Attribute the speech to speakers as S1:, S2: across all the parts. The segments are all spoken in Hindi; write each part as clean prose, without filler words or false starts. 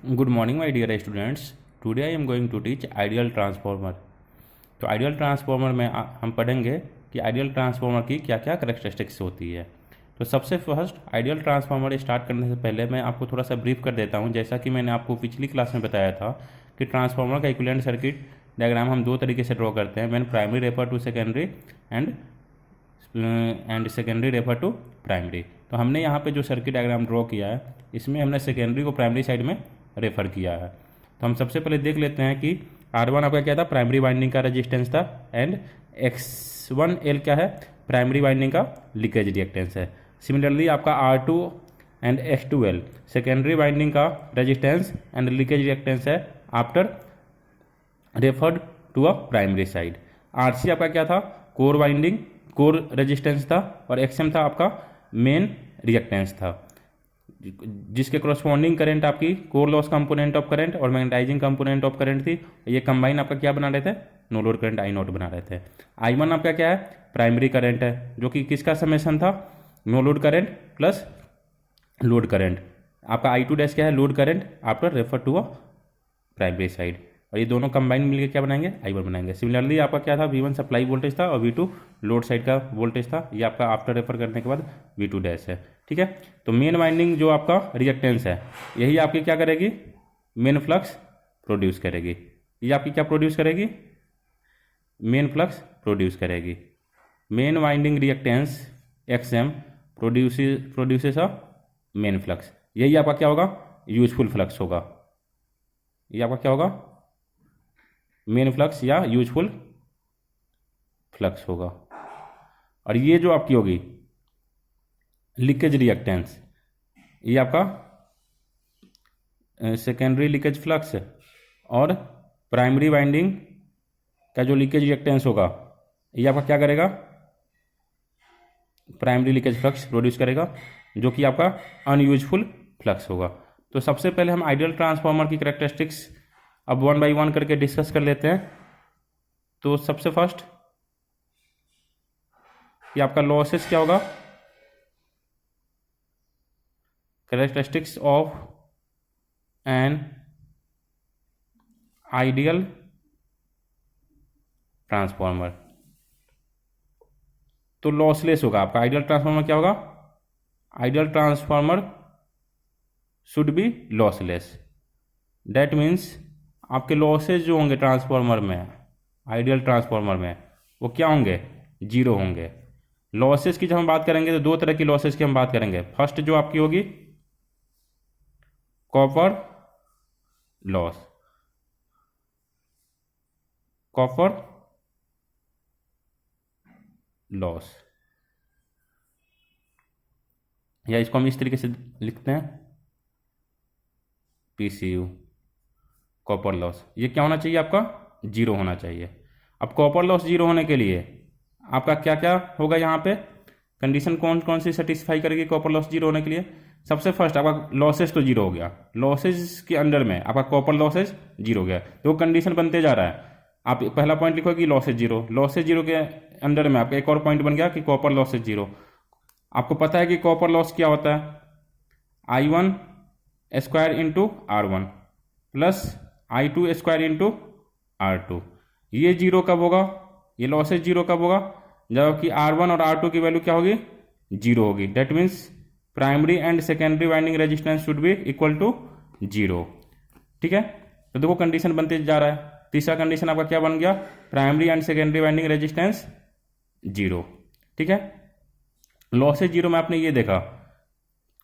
S1: Good morning, my dear students. Today I am going to teach ideal transformer. तो आइडियल ट्रांसफार्मर में हम पढ़ेंगे कि आइडियल ट्रांसफार्मर की क्या क्या करेक्टरिस्टिक्स होती है। तो सबसे फर्स्ट आइडियल ट्रांसफार्मर स्टार्ट करने से पहले मैं आपको थोड़ा सा ब्रीफ कर देता हूँ। जैसा कि मैंने आपको पिछली क्लास में बताया था कि ट्रांसफार्मर का इक्विवेलेंट सर्किट डायग्राम हम दो तरीके से ड्रॉ करते हैं, when primary refer to secondary and secondary refer to primary. तो हमने यहाँ पे जो सर्किट डायग्राम ड्रॉ किया है इसमें हमने सेकेंडरी को प्राइमरी साइड में रेफ़र किया है। तो हम सबसे पहले देख लेते हैं कि R1 आपका क्या था, प्राइमरी वाइंडिंग का रेजिस्टेंस था, एंड X1L क्या है, प्राइमरी वाइंडिंग का लीकेज रिएक्टेंस है। सिमिलरली आपका R2 and X2L secondary winding का रेजिस्टेंस एंड लीकेज रिएक्टेंस है after referred to a primary side. RC आपका क्या था, कोर वाइंडिंग कोर रेजिस्टेंस था, और XM था आपका मेन रिएक्टेंस था, जिसके करस्पॉन्डिंग करंट आपकी core loss component of current और मैग्नेटाइजिंग कंपोनेंट ऑफ करंट थी। ये कंबाइन आपका क्या बना रहे थे, नो लोड करंट I0 बना रहे थे। I1 आपका क्या है, प्राइमरी करंट है, जो कि किसका समेशन था, no load current plus load current. आपका I2 डैश क्या है, load current after refer to a primary side, और ये दोनों कंबाइन मिलकर क्या बनाएंगे, I1 बनाएंगे। सिमिलरली आपका क्या था, V1 सप्लाई वोल्टेज था और V2 लोड साइड का वोल्टेज था। ये आपका आफ्टर रेफर करने के बाद V2 डैश है, ठीक है। तो मेन वाइंडिंग जो आपका रिएक्टेंस है यही आपकी क्या करेगी, मेन फ्लक्स प्रोड्यूस करेगी। ये आपकी क्या प्रोड्यूस करेगी, मेन फ्लक्स प्रोड्यूस करेगी। Main winding reactance XM produces अ मेन फ्लक्स। यही आपका क्या होगा, यूजफुल फ्लक्स होगा। ये आपका क्या होगा, मेन फ्लक्स या यूजफुल फ्लक्स होगा। और ये जो आपकी होगी लीकेज रिएक्टेंस, ये आपका सेकेंडरी लीकेज फ्लक्स और प्राइमरी वाइंडिंग का जो लीकेज रिएक्टेंस होगा ये आपका क्या करेगा, प्राइमरी लीकेज फ्लक्स प्रोड्यूस करेगा, जो कि आपका अनयूजफुल फ्लक्स होगा। तो सबसे पहले हम आइडियल ट्रांसफार्मर की कैरेक्टरिस्टिक्स अब वन बाय वन करके डिस्कस कर लेते हैं। तो सबसे फर्स्ट ये आपका लॉसेस क्या होगा, characteristics of an ideal transformer. तो लॉसलेस होगा आपका आइडियल ट्रांसफार्मर। क्या होगा, ideal transformer should be lossless. That means आपके लॉसेज जो होंगे ट्रांसफार्मर में, आइडियल ट्रांसफार्मर में, वो क्या होंगे, जीरो होंगे। लॉसेस की जब हम बात करेंगे तो दो तरह की लॉसेस की हम बात करेंगे। फर्स्ट जो आपकी होगी कॉपर लॉस, कॉपर लॉस, या इसको हम इस तरीके से लिखते हैं PCU, कॉपर लॉस। ये क्या होना चाहिए, आपका जीरो होना चाहिए। अब कॉपर लॉस जीरो होने के लिए आपका क्या क्या होगा, यहाँ पे कंडीशन कौन कौन सी सेटिस्फाई करेगी कॉपर लॉस जीरो होने के लिए। सबसे फर्स्ट आपका लॉसेज तो जीरो हो गया, लॉसेज के अंडर में आपका कॉपर लॉसेज जीरो हो गया, तो कंडीशन बनते जा रहा है। आप पहला पॉइंट लिखो कि लॉसेज जीरो, लॉसेज जीरो के अंडर में आपका एक और पॉइंट बन गया कि कॉपर लॉसेज जीरो। आपको पता है कि कॉपर लॉस क्या होता है, I1 square into R1 plus I2 square into R2। ये जीरो कब होगा, ये लॉसेज जीरो कब होगा, जबकि R1 और R2 की वैल्यू क्या होगी, जीरो होगी। That means primary and secondary winding resistance should be equal to zero, ठीक है। तो देखो कंडीशन बनते जा रहा है। तीसरा कंडीशन आपका क्या बन गया, primary and secondary winding resistance zero, ठीक है। लॉसेज जीरो में आपने ये देखा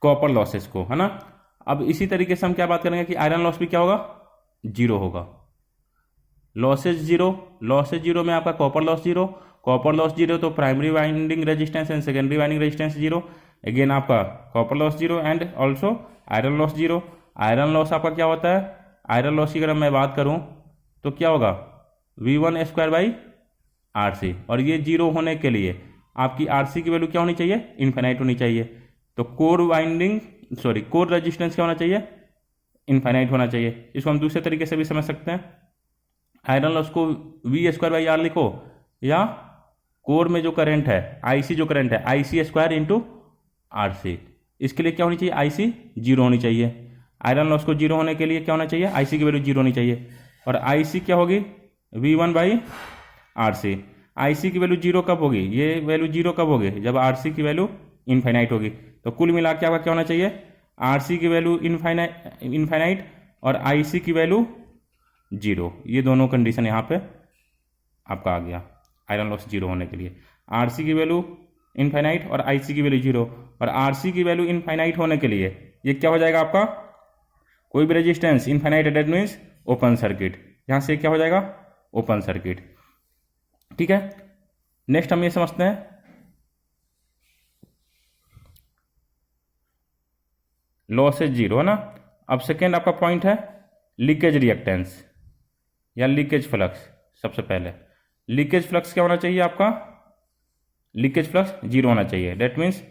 S1: कॉपर लॉसेस को, है ना। अब इसी तरीके से हम क्या बात करेंगे कि आयरन लॉस भी क्या होगा, जीरो होगा। लॉसेज जीरो, लॉसेज जीरो में आपका copper loss zero, copper loss zero तो primary winding resistance and secondary winding resistance zero, again आपका copper loss zero and also iron loss zero. Iron loss आपका क्या होता है, आयरन लॉस की अगर मैं बात करूं तो क्या होगा, V1 स्क्वायर बाई RC, और ये जीरो होने के लिए आपकी RC की वैल्यू क्या होनी चाहिए, इनफाइनाइट होनी चाहिए। तो कोर रेजिस्टेंस क्या होना चाहिए, इनफाइनाइट होना चाहिए। इसको हम दूसरे तरीके से भी समझ सकते हैं, आयरन लॉस को V स्क्वायर बाई R लिखो, या कोर में जो करंट है IC जो करंट है IC स्क्वायर इंटू RC, इसके लिए क्या होनी चाहिए, IC जीरो होनी चाहिए। आयरन लॉस को जीरो होने के लिए क्या होना चाहिए, आईसी की वैल्यू जीरो होनी चाहिए। और आईसी क्या होगी, V1/RC। आईसी की वैल्यू जीरो कब होगी, ये वैल्यू जीरो कब होगी, जब आरसी की वैल्यू इनफाइनाइट होगी। तो कुल मिला के आपका क्या होना चाहिए, आरसी की वैल्यू इनफाइनाइट और आईसी की वैल्यू जीरो। ये दोनों कंडीशन यहाँ पे आपका आ गया आयरन लॉस जीरो होने के लिए। आरसी की वैल्यू इनफाइनाइट और आईसी की वैल्यू जीरो। और आरसी की वैल्यू इनफाइनाइट होने के लिए ये क्या हो जाएगा आपका, कोई भी resistance infinite that means open circuit, यहाँ से क्या हो जाएगा ओपन सर्किट। ठीक है, नेक्स्ट हम ये समझते हैं लॉसेज जीरो है ना। अब सेकेंड आपका पॉइंट है लीकेज रिएक्टेंस या लीकेज फ्लक्स। सबसे पहले लीकेज फ्लक्स क्या होना चाहिए आपका, लीकेज फ्लक्स जीरो होना चाहिए। That means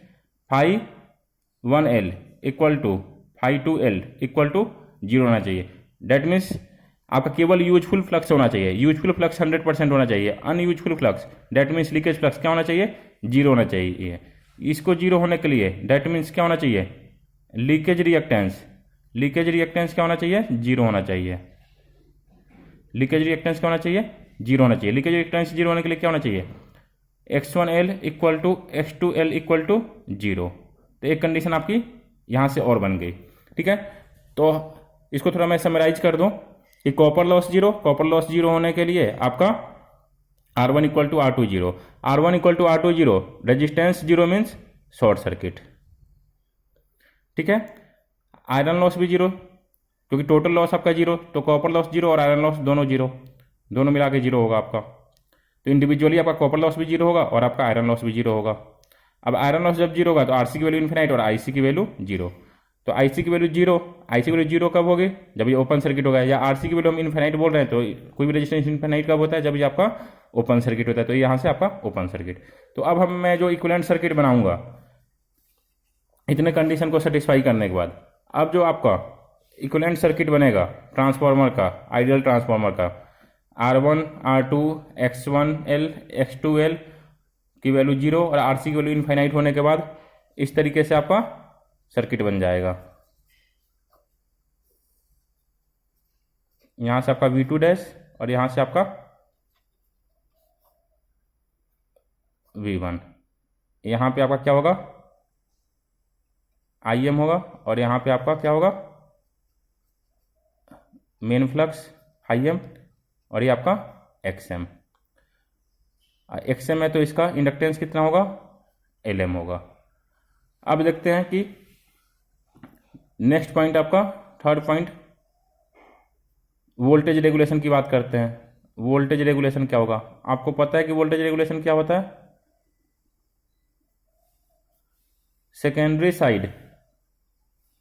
S1: φ1L equal to φ2L equal to zero होना चाहिए। दैट मीन्स आपका केवल यूजफुल फ्लक्स होना चाहिए, यूजफुल फ्लक्स 100% होना चाहिए। Unuseful flux that means leakage flux क्या होना चाहिए, जीरो होना चाहिए। इसको जीरो होने के लिए दैट मीन्स क्या होना चाहिए, लीकेज रिएक्टेंस, लीकेज रिएक्टेंस क्या होना चाहिए, जीरो होना चाहिए। लीकेज रिएक्टेंस क्या होना चाहिए, जीरो होना चाहिए। लीकेज रिएक्टेंस जीरो होने के लिए क्या होना चाहिए, X1L equal to X2L equal to zero. तो एक कंडीशन आपकी यहाँ से और बन गई। ठीक है, तो इसको थोड़ा मैं समराइज कर दूं कि copper loss zero, copper loss zero होने के लिए आपका R1 equal to R2 zero, R1 equal to R2 zero, resistance zero means short circuit. ठीक है, आयरन लॉस भी जीरो क्योंकि टोटल लॉस आपका जीरो, तो कॉपर लॉस जीरो और आयरन लॉस दोनों जीरो, दोनों मिला के जीरो होगा आपका। तो इंडिविजुअली आपका कॉपर लॉस भी जीरो होगा और आपका आयरन लॉस भी जीरो होगा। अब आयरन लॉस जब जीरो होगा तो आरसी की वैल्यू इन्फिनाइट और आईसी की वैल्यू जीरो। तो आईसी की वैल्यू जीरो, आईसी की वैल्यू जीरो कब होगी, जब ये ओपन सर्किट होगा। या आरसी की वैल्यू हम इन्फिनाइट बोल रहे हैं, तो कोई भी रेजिस्टेंस इन्फिनाइट कब होता है, जब ये आपका ओपन सर्किट होता है। तो यहाँ से आपका ओपन सर्किट। तो अब मैं जो इक्विवेलेंट सर्किट बनाऊंगा इतने कंडीशन को सेटिस्फाई करने के बाद, अब जो आपका इक्विवेलेंट सर्किट बनेगा ट्रांसफार्मर का, आइडियल ट्रांसफार्मर का, R1 R2 X1L X2L की वैल्यू जीरो और आरसी की वैल्यू इनफाइनाइट होने के बाद इस तरीके से आपका सर्किट बन जाएगा। यहां से आपका V2 डैश और यहां से आपका V1। यहां पे आपका क्या होगा, IM होगा और यहां पे आपका क्या होगा, मेन फ्लक्स IM और ये आपका XM। XM है तो इसका इंडक्टेंस कितना होगा, LM होगा। अब देखते हैं कि नेक्स्ट पॉइंट आपका थर्ड पॉइंट वोल्टेज रेगुलेशन की बात करते हैं। वोल्टेज रेगुलेशन क्या होगा, आपको पता है कि वोल्टेज रेगुलेशन क्या होता है, secondary side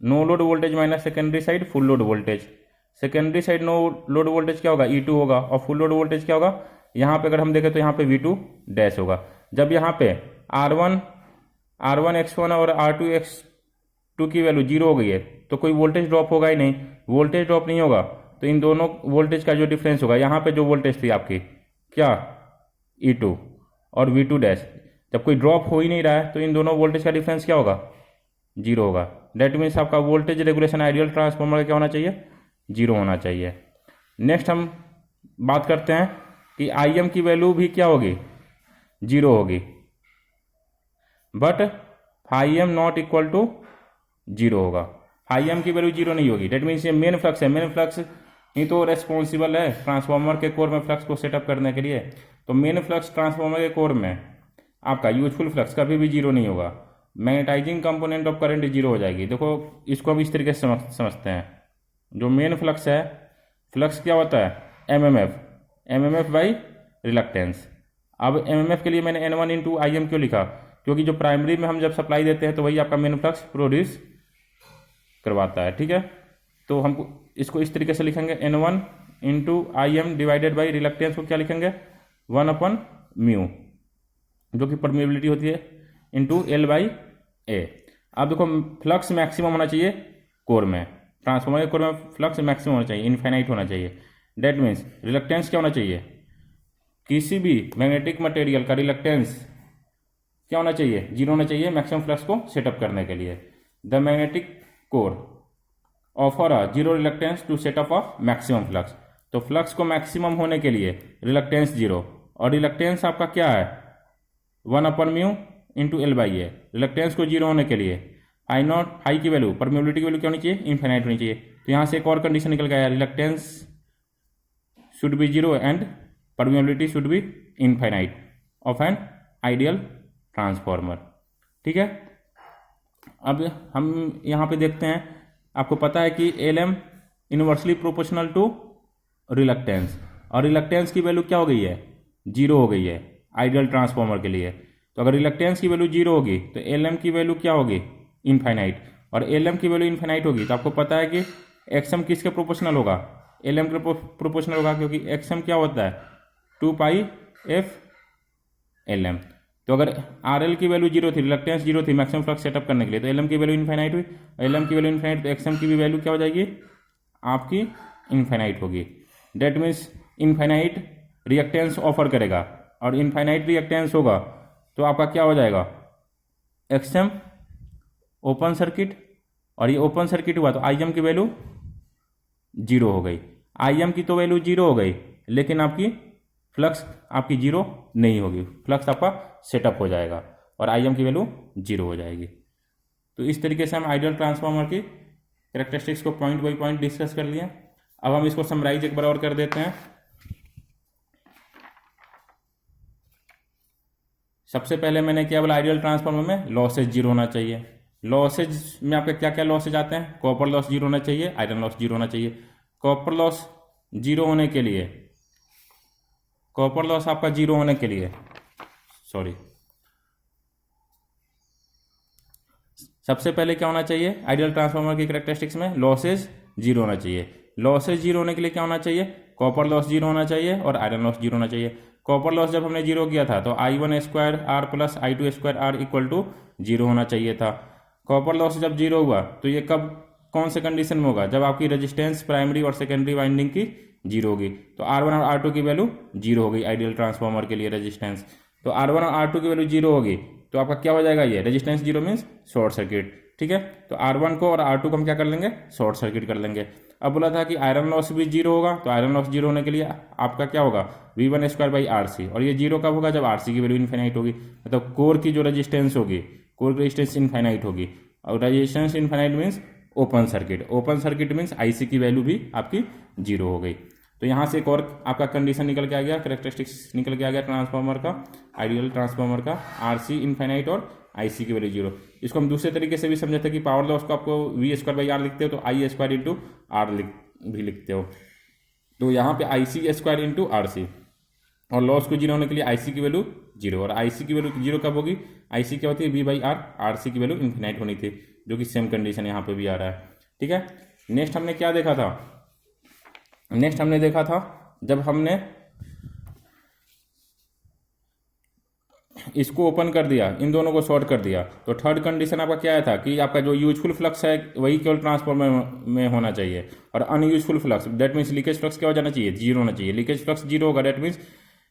S1: no load voltage minus secondary side full load voltage. Secondary side no load voltage क्या होगा, E2 होगा और फुल लोड वोल्टेज क्या होगा, यहाँ पे अगर हम देखें तो यहाँ पे V2 डैश होगा। जब यहाँ पे R1 X1 और R2 X2 की वैल्यू जीरो हो गई है तो कोई वोल्टेज ड्रॉप होगा ही नहीं, वोल्टेज ड्रॉप नहीं होगा तो इन दोनों वोल्टेज का जो डिफरेंस होगा, यहाँ पे जो वोल्टेज थी आपकी क्या E2 और V2 डैश, जब कोई ड्रॉप हो ही नहीं रहा है तो इन दोनों वोल्टेज का डिफरेंस क्या होगा, जीरो होगा। दैट मीन्स आपका वोल्टेज रेगुलेशन आइडियल ट्रांसफार्मर का क्या होना चाहिए, जीरो होना चाहिए। नेक्स्ट हम बात करते हैं कि IM की वैल्यू भी क्या होगी, जीरो होगी, but φm not equal to zero होगा। φm की वैल्यू जीरो नहीं होगी। डेट मीन्स ये मेन फ्लक्स है, मेन फ्लक्स ही तो रेस्पॉन्सिबल है ट्रांसफार्मर के कोर में फ्लक्स को सेटअप करने के लिए। तो मेन फ्लक्स ट्रांसफार्मर के कोर में आपका यूजफुल फ्लक्स कभी भी जीरो नहीं होगा। Magnetizing component of current zero हो जाएगी। देखो इसको हम इस तरीके से समझते हैं, जो मेन फ्लक्स है, फ्लक्स क्या होता है MMF बाई रिलक्टेंस। अब MMF के लिए मैंने N1 इंटू IM क्यों लिखा, क्योंकि जो प्राइमरी में हम जब सप्लाई देते हैं तो वही आपका मेन फ्लक्स प्रोड्यूस करवाता है। ठीक है, तो हम इसको इस तरीके से लिखेंगे N1 into IM divided by reluctance को क्या लिखेंगे 1/μ, जो कि परमिएबिलिटी होती है, इंटू L/A। अब देखो फ्लक्स मैक्सिमम होना चाहिए कोर में, ट्रांसफार्मर के कोर में फ्लक्स मैक्सिमम होना चाहिए, इनफाइनाइट होना चाहिए। डेट मीन्स रिलक्टेंस क्या होना चाहिए, किसी भी मैग्नेटिक मटेरियल का रिलक्टेंस क्या होना चाहिए, जीरो होना चाहिए मैक्सिमम फ्लक्स को सेटअप करने के लिए। The magnetic core offer a zero reluctance to set up a maximum flux. तो फ्लक्स को मैक्सिमम होने के लिए रिलक्टेंस जीरो, और रिलक्टेंस आपका क्या है 1/μ into L by A. Reluctance को जीरो होने के लिए आई नॉट हाई की वैल्यू, परमिबिलिटी की वैल्यू क्या होनी चाहिए, इनफाइनाइट होनी चाहिए। तो यहाँ से एक और कंडीशन निकल गया, reluctance should be zero and permeability should be infinite of an ideal transformer. ठीक है, अब हम यहाँ पे देखते हैं, आपको पता है कि L M inversely proportional to reluctance, और रिलक्टेंस की वैल्यू क्या हो गई है, जीरो हो गई है आइडियल ट्रांसफॉर्मर के लिए। तो अगर रिलक्टेंस की वैल्यू जीरो होगी तो एल एम की वैल्यू क्या होगी, इनफाइनाइट, और एल एम की वैल्यू इनफाइनाइट होगी तो आपको पता है कि एक्स एम किसके प्रोपोर्शनल होगा, एल एम के प्रोपोर्शनल होगा, क्योंकि एक्स एम क्या होता है 2πf एल एम। तो अगर आर एल की वैल्यू जीरो थी, रिलक्टेंस जीरो थी मैक्सिमम फ्लक्स सेटअप करने के लिए, तो एल एम की वैल्यू इनफाइनाइट हुई, एल एम की वैल्यू इनफाइनाइट, तो एक्स एम की भी वैल्यू क्या हो जाएगी आपकी इनफाइनाइट होगी। That means infinite reactance offer करेगा, और इनफाइनाइट रिएक्टेंस होगा तो आपका क्या हो जाएगा एक्स एम ओपन सर्किट, और ये ओपन सर्किट हुआ तो आई एम की वैल्यू जीरो हो गई। आई एम की तो वैल्यू जीरो हो गई, लेकिन आपकी फ्लक्स आपकी जीरो नहीं होगी, फ्लक्स आपका सेटअप हो जाएगा और आई एम की वैल्यू जीरो हो जाएगी। तो इस तरीके से हम आइडियल ट्रांसफार्मर की कैरेक्टरिस्टिक्स को पॉइंट बाई पॉइंट डिस्कस कर लिए। अब हम इसको समराइज एक बार और कर देते हैं। सबसे पहले मैंने क्या बोला, आइडियल ट्रांसफार्मर में लॉसेज जीरो होना चाहिए। लॉसेज में आपके क्या क्या लॉसेज आते हैं, कॉपर लॉस जीरो होना चाहिए, आयरन लॉस जीरो होना चाहिए। कॉपर लॉस जीरो होने के लिए, कॉपर लॉस आपका जीरो होने के लिए सबसे पहले क्या होना चाहिए, आइडियल ट्रांसफार्मर की कैरेक्टरिस्टिक्स में लॉसेज जीरो होना चाहिए। लॉसेज जीरो होने के लिए क्या होना चाहिए, कॉपर लॉस जीरो होना चाहिए और आयरन लॉस जीरो होना चाहिए। कॉपर लॉस जब हमने जीरो किया था तो I1² R plus I2² R equal to zero होना चाहिए था। कॉपर लॉस जब जीरो हुआ तो ये कब कौन से कंडीशन में होगा, जब आपकी रेजिस्टेंस प्राइमरी और सेकेंडरी वाइंडिंग की जीरो होगी। तो R1 और R2 की वैल्यू जीरो होगी आइडियल ट्रांसफार्मर के लिए रेजिस्टेंस। तो R1 और R2 की वैल्यू जीरो होगी तो आपका क्या हो जाएगा, ये resistance zero means short circuit. ठीक है, तो R1 को और R2 को हम क्या कर लेंगे, शॉर्ट सर्किट कर लेंगे। अब बोला था कि आयरन लॉस भी जीरो होगा, तो आयरन लॉस जीरो होने के लिए आपका क्या होगा V1² और ये जीरो कब होगा, जब RC की वैल्यू इनफाइनाइट होगी, मतलब कोर की जो रेजिस्टेंस होगी, कोर की रेजिस्टेंस इनफाइनाइट होगी। और resistance infinite means open circuit, open circuit means IC की वैल्यू भी आपकी जीरो हो गई। तो यहाँ से एक और आपका कंडीशन निकल के आ गया, कैरेक्टरिस्टिक्स निकल के आ गया ट्रांसफार्मर का, आइडियल ट्रांसफार्मर का, RC इनफाइनाइट और IC की वैल्यू जीरो। इसको हम दूसरे तरीके से भी समझते हैं कि पावर लॉस को आपको V² लिखते हो तो I² इंटू R भी लिखते हो। तो यहाँ पे IC² इंटू RC, और लॉस को जीरो होने के लिए IC की वैल्यू जीरो, और IC की वैल्यू जीरो कब होगी, IC क्या होती है V/R, RC की वैल्यू इन्फिनाइट होनी थी, जो कि सेम कंडीशन यहाँ पे भी आ रहा है। ठीक है, नेक्स्ट हमने क्या देखा था, नेक्स्ट हमने देखा था जब हमने इसको ओपन कर दिया, इन दोनों को शॉर्ट कर दिया, तो थर्ड कंडीशन आपका क्या था कि आपका जो यूजफुल फ्लक्स है वही केवल ट्रांसफार्मर में होना चाहिए, और unuseful flux that means leakage flux क्या हो जाना चाहिए, जीरो होना चाहिए। लीकेज फ्लक्स जीरो होगा दैट मीन्स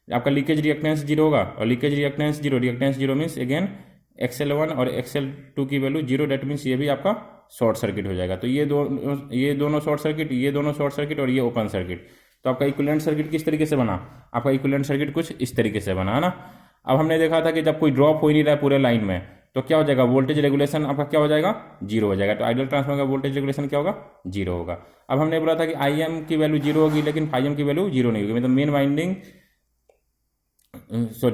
S1: आपका लीकेज रिएक्टेंस जीरो होगा, और leakage reactance zero, reactance zero means again XL1 और XL2 की वैल्यू जीरो, दैट मीन्स ये भी आपका शॉर्ट सर्किट हो जाएगा। तो ये दोनों शॉर्ट सर्किट, ये दोनों शॉर्ट सर्किट और ये ओपन सर्किट। तो आपका इक्विवेलेंट सर्किट किस तरीके से बना, आपका इक्विवेलेंट सर्किट कुछ इस तरीके से बना, है ना। अब हमने देखा था कि जब कोई ड्रॉप हो ही नहीं रहा है पूरे लाइन में तो क्या हो जाएगा, वोल्टेज रेगुलेशन आपका क्या हो जाएगा, जीरो हो जाएगा। तो आइडियल ट्रांसफार्मर का वोल्टेज रेगुलेशन क्या होगा, जीरो होगा। अब हमने बोला था कि IM की वैल्यू जीरो होगी लेकिन φm की वैल्यू जीरो नहीं होगी, मतलब मेन वाइंडिंग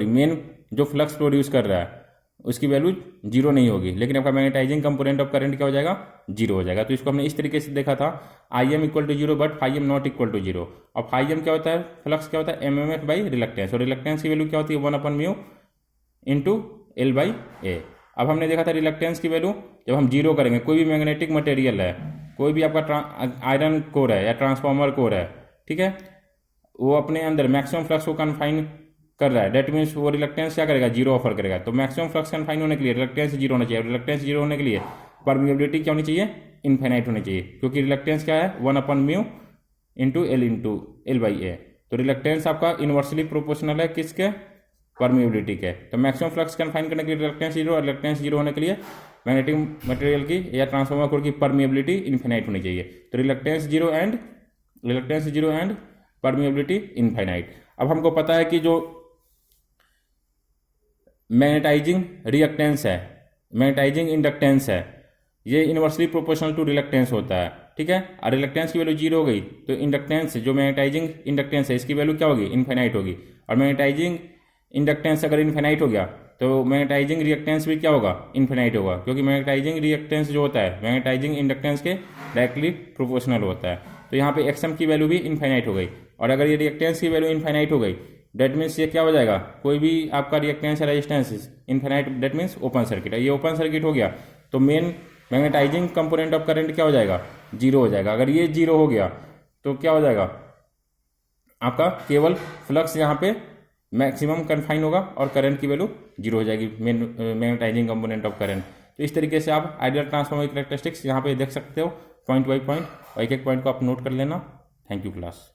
S1: मेन जो फ्लक्स प्रोड्यूस कर रहा है उसकी वैल्यू जीरो नहीं होगी, लेकिन आपका मैग्नेटाइजिंग कंपोनेंट ऑफ करंट क्या हो जाएगा, जीरो हो जाएगा। तो इसको हमने इस तरीके से देखा था, IM equal to zero but φm not equal to zero. और φm क्या होता है, फ्लक्स क्या होता है, MMF बाई रिलक्टेंस, और रिलक्टेंस की वैल्यू क्या होती है 1/μ इंटू L/A। अब हमने देखा था रिलक्टेंस की वैल्यू जब हम जीरो करेंगे, कोई भी मैग्नेटिक मटेरियल है, कोई भी आपका आयरन कोर है या ट्रांसफार्मर कोर है, ठीक है, वो अपने अंदर मैक्सिमम फ्लक्स को कन्फाइन कर रहा है, डेट मीन्स वो रिलक्टेंस क्या करेगा, जीरो ऑफर करेगा। तो मैक्सिमम फ्लक्स कन्फाइन होने के लिए रिलक्टेंस जीरो होना चाहिए, रिलक्टेंस जीरो होने के लिए परमिएबिलिटी क्या होनी चाहिए, इनफाइनाइट होनी चाहिए, क्योंकि रिलक्टेंस क्या है 1/μ इंटू L/A। तो रिलक्टेंस आपका इनवर्सली प्रोपोर्शनल है किसके, परमिएबिलिटी के। तो मैक्सिमम फ्लक्स कन्फाइन करने के लिए रिलक्टेंस जीरो, और रिलक्टेंस जीरो होने के लिए मैग्नेटिक मटेरियल की या ट्रांसफार्मर कोर की परमिएबिलिटी इनफाइनाइट होनी चाहिए। तो reluctance zero and permeability infinite. अब हमको पता है कि जो मैग्नेटाइजिंग रिएक्टेंस है, मैग्नेटाइजिंग इंडक्टेंस है, ये इनवर्सली प्रोपोर्शनल टू रिलक्टेंस होता है, ठीक है। और रिलक्टेंस की वैल्यू 0 हो गई तो इंडक्टेंस जो मैग्नेटाइजिंग इंडक्टेंस है इसकी वैल्यू क्या होगी, इनफाइनाइट होगी। और मैग्नेटाइजिंग इंडक्टेंस अगर इनफाइनाइट हो गया तो मैग्नेटाइजिंग रिएक्टेंस भी क्या होगा, इनफाइनाइट होगा, क्योंकि मैग्नेटाइजिंग रिएक्टेंस जो होता है मैग्नेटाइजिंग इंडक्टेंस के डायरेक्टली प्रोपोर्शनल होता है। तो यहाँ पे एक्सएम की वैल्यू भी इनफाइनाइट हो गई। और अगर ये रिएक्टेंस की वैल्यू इनफाइनाइट हो गई डेट मीन्स ये क्या हो जाएगा, कोई भी आपका रिएक्टेंस या resistance infinite that means open circuit है। ये ओपन सर्किट हो गया तो main magnetizing component of current क्या हो जाएगा, 0 हो जाएगा। अगर ये 0 हो गया तो क्या हो जाएगा, आपका केवल फ्लक्स यहाँ पे मैक्सिमम कन्फाइन होगा और करंट की वैल्यू 0 हो जाएगी, main magnetizing component of current. तो इस तरीके से आप आइडियल ट्रांसफार्मर की कैरेक्टरिस्टिक्स यहाँ पे देख सकते हो पॉइंट बाई पॉइंट, और एक एक पॉइंट को आप नोट कर लेना। Thank you class.